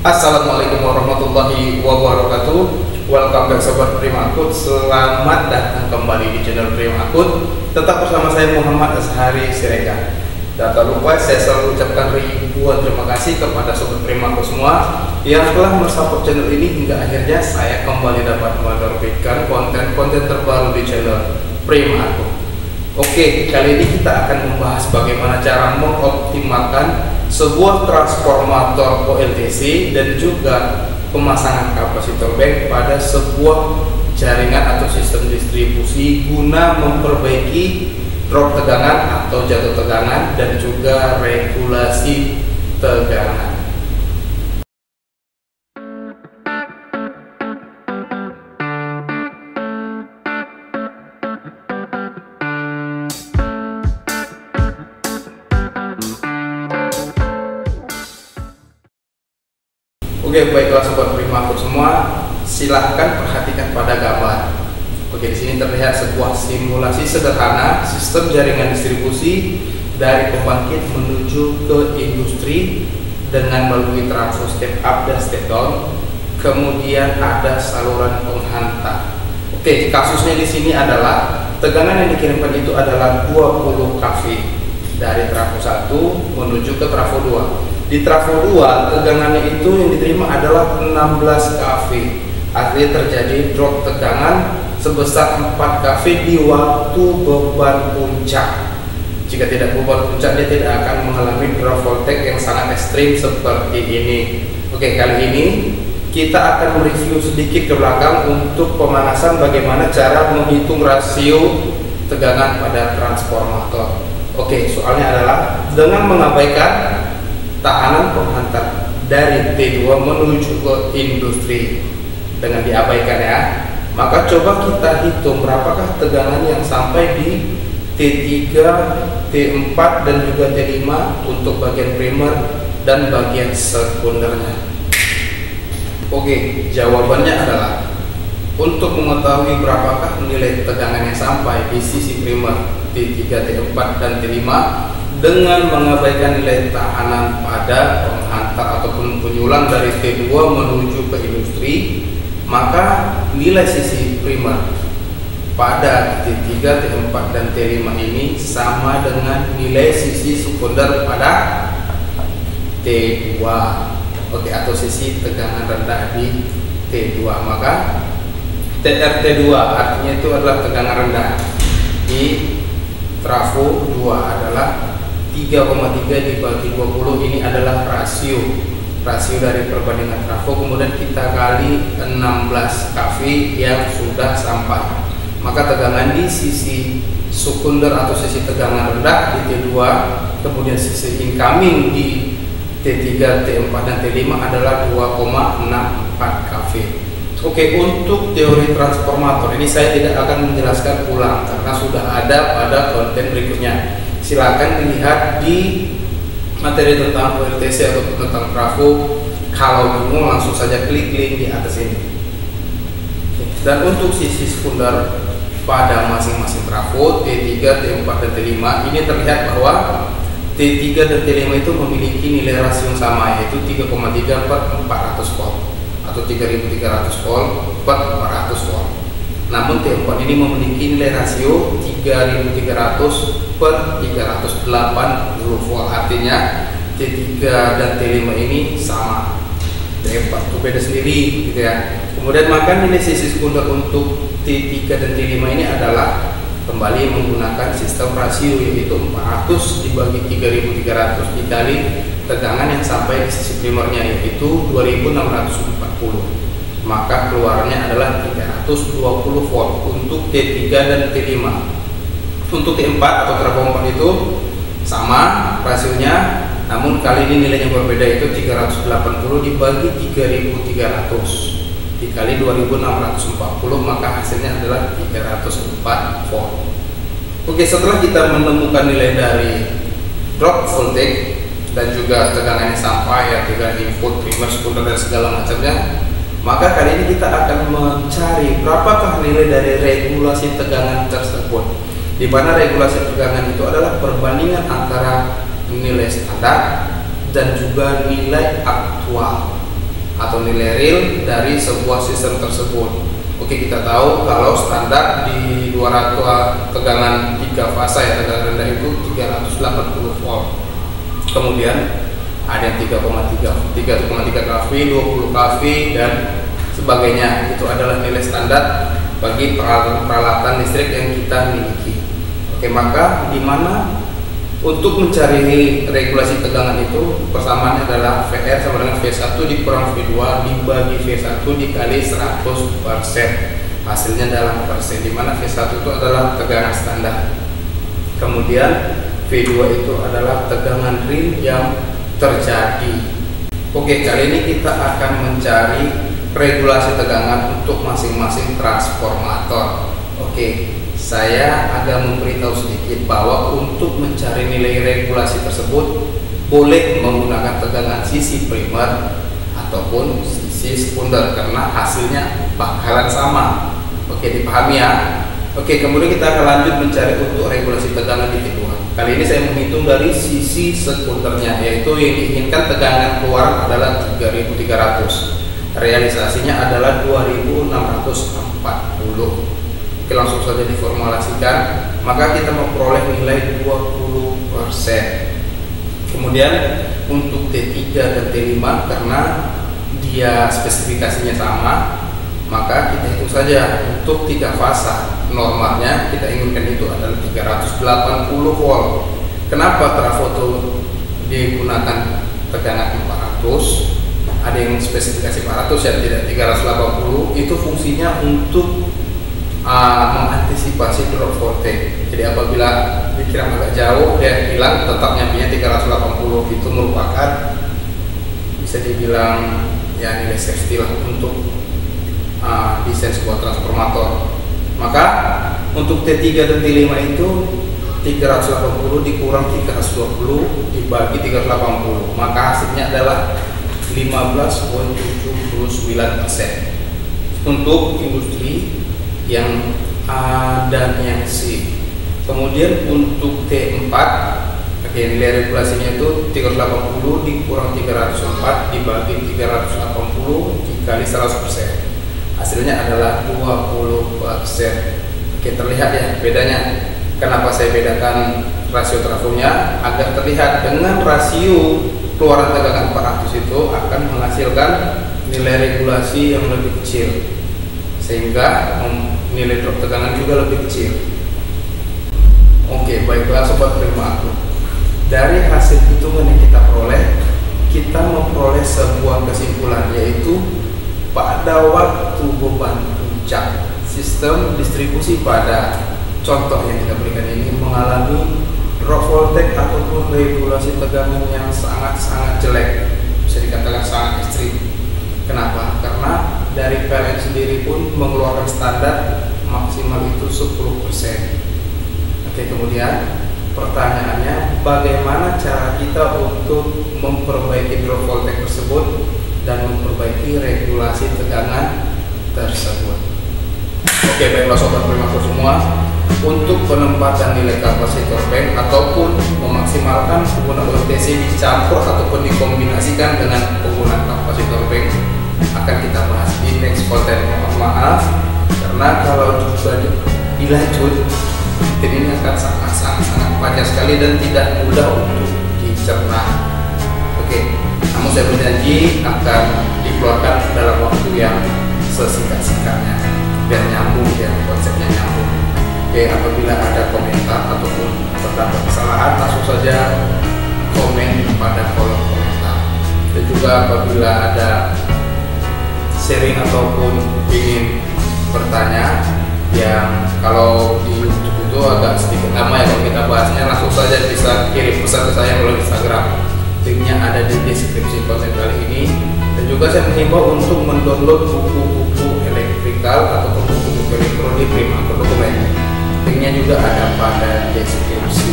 Assalamualaikum warahmatullahi wabarakatuh. Welcome back Sobat Primakut. Selamat datang kembali di channel Primakut. Tetap bersama saya Muhammad Azhari Siregar. Dan tak lupa saya selalu ucapkan ribuan terima kasih kepada Sobat Primakut semua yang telah mensupport channel ini hingga akhirnya saya kembali dapat menerbitkan konten-konten terbaru di channel Primakut. Oke, kali ini kita akan membahas bagaimana cara mengoptimalkan sebuah transformator OLTC dan juga pemasangan kapasitor bank pada sebuah jaringan atau sistem distribusi guna memperbaiki drop tegangan atau jatuh tegangan dan juga regulasi tegangan. Oke, baiklah Sobat Primakut semua, silahkan perhatikan pada gambar. Oke, di sini terlihat sebuah simulasi sederhana sistem jaringan distribusi dari pembangkit menuju ke industri dengan melalui transfer step up dan step down. Kemudian ada saluran penghantar. Oke, kasusnya di sini adalah tegangan yang dikirimkan itu adalah 20 kV dari trafo 1 menuju ke trafo 2. Di trafo 2 tegangannya itu yang diterima adalah 16 kV. Artinya terjadi drop tegangan sebesar 4 kV di waktu beban puncak. Jika tidak beban puncak, dia tidak akan mengalami drop voltage yang sangat ekstrim seperti ini. Oke, kali ini kita akan mereview sedikit ke belakang untuk pemanasan bagaimana cara menghitung rasio tegangan pada transformator. Oke, soalnya adalah dengan mengabaikan tahanan penghantar dari T2 menuju ke industri. Dengan diabaikan ya, maka coba kita hitung berapakah tegangan yang sampai di T3, T4 dan juga T5 untuk bagian primer dan bagian sekundernya. Oke, jawabannya adalah untuk mengetahui berapakah nilai tegangan yang sampai di sisi primer T3, T4 dan T5 dengan mengabaikan nilai tahanan pada penghantar ataupun penyulang dari T2 menuju ke industri, maka nilai sisi primer pada T3, T4 dan T5 ini sama dengan nilai sisi sekunder pada T2. Oke, atau sisi tegangan rendah di T2. Maka TRT2 artinya itu adalah tegangan rendah di trafo 2 adalah 3,3 dibagi 20. Ini adalah rasio dari perbandingan trafo, kemudian kita kali 16 kV yang sudah sampai. Maka tegangan di sisi sekunder atau sisi tegangan rendah di T2, kemudian sisi incoming di T3, T4 dan T5 adalah 2,64 kV. Oke, untuk teori transformator ini saya tidak akan menjelaskan ulang karena sudah ada pada konten berikutnya. Silakan dilihat di materi tentang OLTC atau tentang trafo. Kalau bingung langsung saja klik link di atas ini. Dan untuk sisi sekunder pada masing-masing trafo T3, T4 dan T5 ini terlihat bahwa T3 dan T5 itu memiliki nilai rasio yang sama, yaitu 3,3 per 400 volt atau 3300 volt per 400 volt. Namun T4 ini memiliki nilai rasio 3300 per 380 volt. Artinya T3 dan T5 ini sama. T4 itu beda sendiri gitu ya. Kemudian maka nilai sisi sekunder untuk T3 dan T5 ini adalah kembali menggunakan sistem rasio, yaitu 400 dibagi 3300 dikali tegangan yang sampai di sisi primernya, yaitu 2640. Maka keluarnya adalah 320 volt untuk T3 dan T5. Untuk T4 atau trafo 4 itu sama rasionya, namun kali ini nilainya berbeda, itu 380 dibagi 3300 dikali 2640, maka hasilnya adalah 304 volt. Oke, setelah kita menemukan nilai dari drop voltage dan juga tegangan yang sampai ya, dengan input primer, sekunder dan segala macamnya, maka kali ini kita akan mencari berapakah nilai dari regulasi tegangan tersebut. di mana regulasi tegangan itu adalah perbandingan antara nilai standar dan juga nilai aktual. atau nilai real dari sebuah sistem tersebut. Oke, kita tahu kalau standar di 200 tegangan 3 fasa ya, tegangan rendah itu 380 volt. Kemudian ada yang 3,3 kV, 20 kV dan sebagainya. Itu adalah nilai standar bagi peralatan listrik yang kita miliki. Oke, maka di mana untuk mencari regulasi tegangan itu persamaannya adalah VR sama dengan V1 dikurang V2 dibagi V1 dikali 100%. Hasilnya dalam persen, di mana V1 itu adalah tegangan standar. Kemudian V2 itu adalah tegangan real yang terjadi. Oke, kali ini kita akan mencari regulasi tegangan untuk masing-masing transformator. Oke, saya agak memberitahu sedikit bahwa untuk mencari nilai regulasi tersebut boleh menggunakan tegangan sisi primer ataupun sisi sekunder karena hasilnya bakalan sama. Oke, dipahami ya. Oke, kemudian kita akan lanjut mencari untuk regulasi tegangan di kedua. Kali ini saya menghitung dari sisi sekundernya, yaitu yang diinginkan tegangan keluar adalah 3300. Realisasinya adalah 2640. Oke, langsung saja diformulasikan. Maka kita memperoleh nilai 20%. Kemudian untuk T3 dan T5 karena dia spesifikasinya sama, maka kita hitung saja untuk 3 fasa. Normalnya kita inginkan itu adalah 380 volt. Kenapa trafoto digunakan tegangan 400? Ada yang spesifikasi 400 ya, tidak 380. Itu fungsinya untuk mengantisipasi drop voltage. Jadi apabila dikira agak jauh dia hilang, tetap nyampe 380. Itu merupakan bisa dibilang ya nilai safety lah untuk desain sebuah transformator. Maka untuk T3 dan T5 itu 380 dikurang 320 dibagi 380, maka hasilnya adalah 15,79%. Untuk industri yang A dan yang C. Kemudian untuk T4, nilai regulasinya itu 380 dikurang 304 dibagi 380 dikali 100%. Hasilnya adalah 20%. Oke, terlihat ya bedanya. Kenapa saya bedakan rasio trafonya? Agar terlihat dengan rasio keluaran tegangan 400 itu akan menghasilkan nilai regulasi yang lebih kecil, sehingga nilai drop tegangan juga lebih kecil. Oke, baiklah sobat prima aku. Dari hasil hitungan yang kita peroleh, kita memperoleh sebuah kesimpulan, yaitu pada waktu beban puncak sistem distribusi pada contoh yang kita berikan ini mengalami drop voltage ataupun regulasi tegangan yang sangat-sangat jelek, bisa dikatakan sangat ekstrim. Kenapa? Karena dari PLN sendiri pun mengeluarkan standar maksimal itu 10%. Oke, kemudian pertanyaannya, bagaimana cara kita untuk memperbaiki drop voltage tersebut dan memperbaiki regulasi tegangan tersebut? Oke, baiklah sobat primatur semua, untuk penempatan nilai kapasitor bank ataupun memaksimalkan penggunaan OTC dicampur ataupun dikombinasikan dengan penggunaan kapasitor bank akan kita bahas di next konten. Maaf karena kalau juga dilanjut ini akan sangat panjang sekali dan tidak mudah untuk dicerna. Oke, namun saya berjanji akan dikeluarkan dalam waktu yang sesingkat-singkatnya biar nyambung ya, konsepnya nyambung. Oke, apabila ada komentar ataupun terdapat kesalahan, langsung saja komen pada kolom komentar. Dan juga apabila ada sharing ataupun ingin bertanya, yang kalau di YouTube itu agak sedikit lama ya kalau kita bahasnya, langsung saja bisa kirim pesan ke saya melalui Instagram. Linknya ada di deskripsi konten kali ini. Dan juga saya menghimbau untuk mendownload buku-buku elektrikal ataupun buku-buku elektronik Primatur Dokumen. Linknya juga ada pada deskripsi.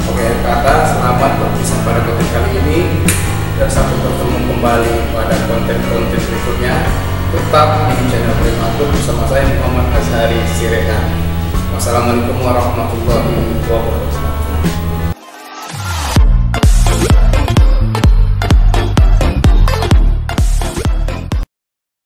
Oke, kata selamat berpisah pada konten kali ini dan sampai bertemu kembali pada konten-konten berikutnya. Tetap di channel Primatur bersama saya Muhammad Azhari Siregar. Wassalamualaikum warahmatullahi wabarakatuh.